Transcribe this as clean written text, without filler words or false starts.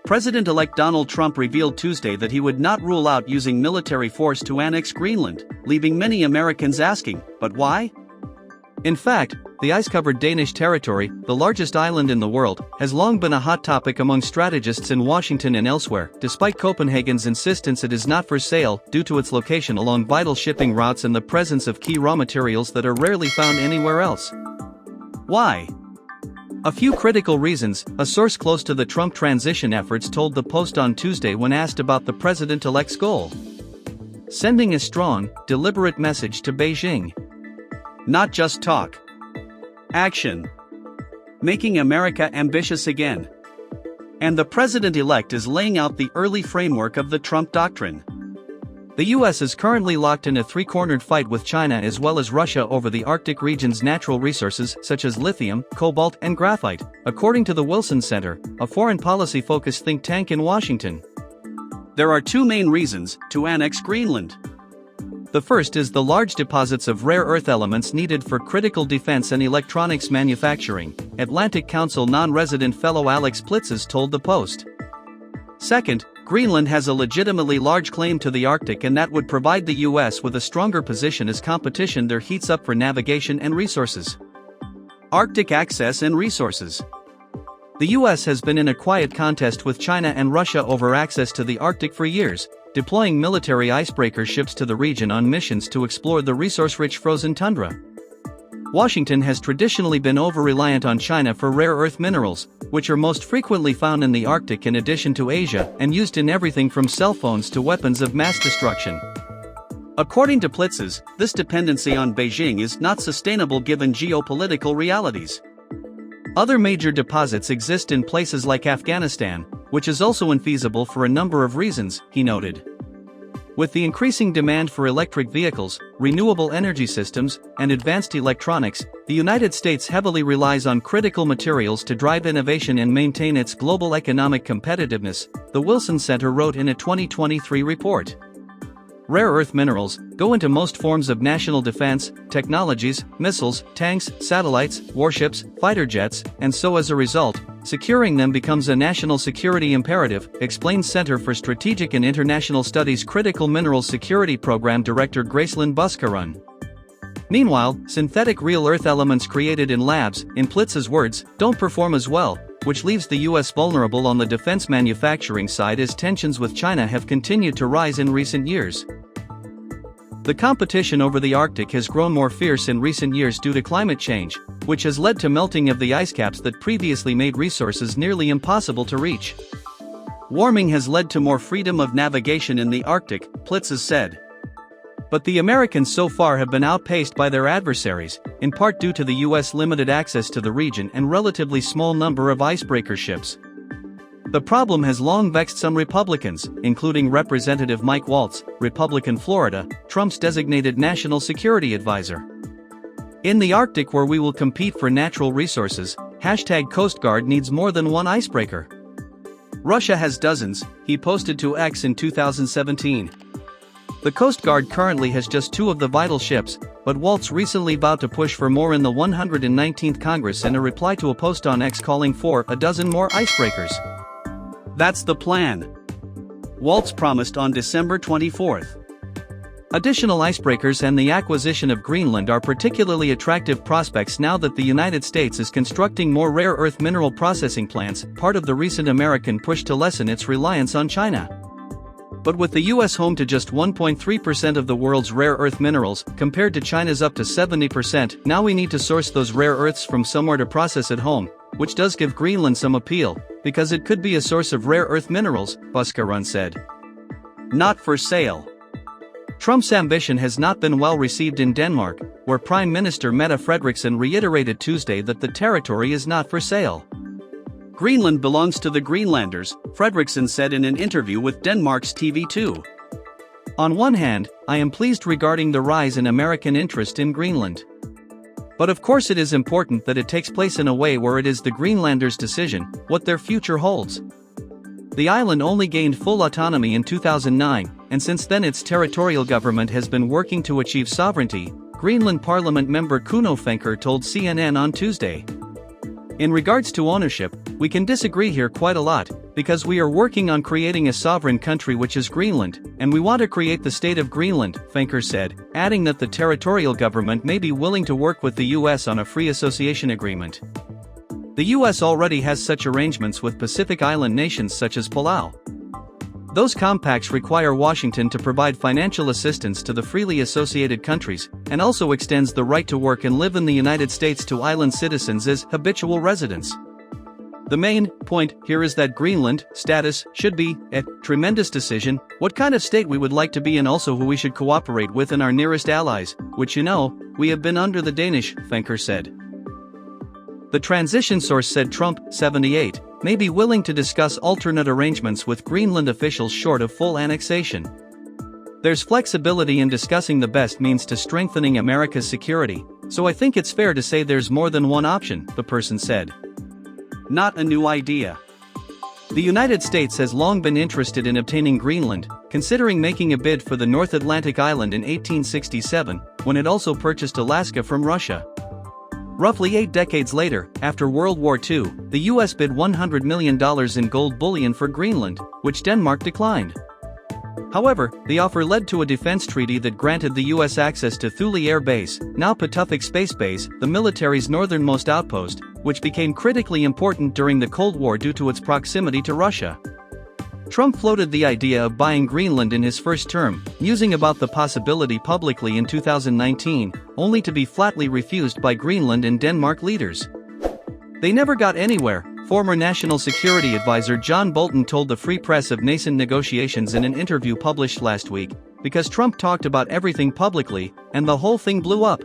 President-elect Donald Trump revealed Tuesday that he would not rule out using military force to annex Greenland, leaving many Americans asking, but why? In fact, the ice-covered Danish territory, the largest island in the world, has long been a hot topic among strategists in Washington and elsewhere, despite Copenhagen's insistence it is not for sale due to its location along vital shipping routes and the presence of key raw materials that are rarely found anywhere else. Why? A few critical reasons, a source close to the Trump transition efforts told the Post on Tuesday when asked about the president-elect's goal. Sending a strong, deliberate message to Beijing. Not just talk. Action. Making America ambitious again. And the president-elect is laying out the early framework of the Trump Doctrine. The US is currently locked in a three-cornered fight with China as well as Russia over the Arctic region's natural resources such as lithium, cobalt, and graphite, according to the Wilson Center, a foreign policy-focused think tank in Washington. There are two main reasons to annex Greenland. The first is the large deposits of rare earth elements needed for critical defense and electronics manufacturing, Atlantic Council non-resident fellow Alex Plitzes told the Post. Second, Greenland has a legitimately large claim to the Arctic, and that would provide the US with a stronger position as competition there heats up for navigation and resources. Arctic access and resources. The US has been in a quiet contest with China and Russia over access to the Arctic for years, deploying military icebreaker ships to the region on missions to explore the resource-rich frozen tundra. Washington has traditionally been over-reliant on China for rare earth minerals, which are most frequently found in the Arctic in addition to Asia and used in everything from cell phones to weapons of mass destruction. According to Plitzes, this dependency on Beijing is not sustainable given geopolitical realities. Other major deposits exist in places like Afghanistan, which is also infeasible for a number of reasons, he noted. With the increasing demand for electric vehicles, renewable energy systems, and advanced electronics, the United States heavily relies on critical materials to drive innovation and maintain its global economic competitiveness, the Wilson Center wrote in a 2023 report. Rare earth minerals go into most forms of national defense, technologies, missiles, tanks, satellites, warships, fighter jets, and so as a result, securing them becomes a national security imperative, explains Center for Strategic and International Studies Critical Minerals Security Program Director Gracelyn Buscarun. Meanwhile, synthetic real earth elements created in labs, in Plitz's words, don't perform as well, which leaves the US vulnerable on the defense manufacturing side as tensions with China have continued to rise in recent years. The competition over the Arctic has grown more fierce in recent years due to climate change, which has led to melting of the ice caps that previously made resources nearly impossible to reach. Warming has led to more freedom of navigation in the Arctic, Plitzes said. But the Americans so far have been outpaced by their adversaries, in part due to the US limited access to the region and relatively small number of icebreaker ships. The problem has long vexed some Republicans, including Representative Mike Waltz, Republican Florida, Trump's designated national security advisor. In the Arctic where we will compete for natural resources, #Coast Guard needs more than one icebreaker. Russia has dozens, he posted to X in 2017. The Coast Guard currently has just two of the vital ships, but Waltz recently vowed to push for more in the 119th Congress in a reply to a post on X calling for a dozen more icebreakers. That's the plan, Waltz promised on December 24th. Additional icebreakers and the acquisition of Greenland are particularly attractive prospects now that the United States is constructing more rare earth mineral processing plants, part of the recent American push to lessen its reliance on China. But with the US home to just 1.3% of the world's rare earth minerals, compared to China's up to 70%, now we need to source those rare earths from somewhere to process at home, which does give Greenland some appeal, because it could be a source of rare earth minerals, Buscarun said. Not for sale. Trump's ambition has not been well received in Denmark, where Prime Minister Mette Frederiksen reiterated Tuesday that the territory is not for sale. Greenland belongs to the Greenlanders, Frederiksen said in an interview with Denmark's TV2. On one hand, I am pleased regarding the rise in American interest in Greenland. But of course it is important that it takes place in a way where it is the Greenlanders' decision what their future holds. The island only gained full autonomy in 2009, and since then its territorial government has been working to achieve sovereignty, Greenland Parliament member Kuno Fenker told CNN on Tuesday. In regards to ownership, We can disagree here quite a lot, because we are working on creating a sovereign country which is Greenland, and we want to create the state of Greenland, Fenker said, adding that the territorial government may be willing to work with the US on a free association agreement. The US already has such arrangements with Pacific Island nations such as Palau. Those compacts require Washington to provide financial assistance to the freely associated countries, and also extends the right to work and live in the United States to island citizens as habitual residents. The main point here is that Greenland status should be a tremendous decision, what kind of state we would like to be and also who we should cooperate with and our nearest allies, which we have been under the Danish, Fenker said. The transition source said Trump, 78, may be willing to discuss alternate arrangements with Greenland officials short of full annexation. There's flexibility in discussing the best means to strengthening America's security, so I think it's fair to say there's more than one option, the person said. Not a new idea. The United States has long been interested in obtaining Greenland, considering making a bid for the North Atlantic island in 1867, when it also purchased Alaska from Russia. Roughly 8 decades later, after World War II, the US bid $100 million in gold bullion for Greenland, which Denmark declined. However, the offer led to a defense treaty that granted the US access to Thule Air Base, now Patuxent Space Base, the military's northernmost outpost, which became critically important during the Cold War due to its proximity to Russia. Trump floated the idea of buying Greenland in his first term, musing about the possibility publicly in 2019, only to be flatly refused by Greenland and Denmark leaders. They never got anywhere, former National Security Advisor John Bolton told the Free Press of nascent negotiations in an interview published last week, because Trump talked about everything publicly, and the whole thing blew up.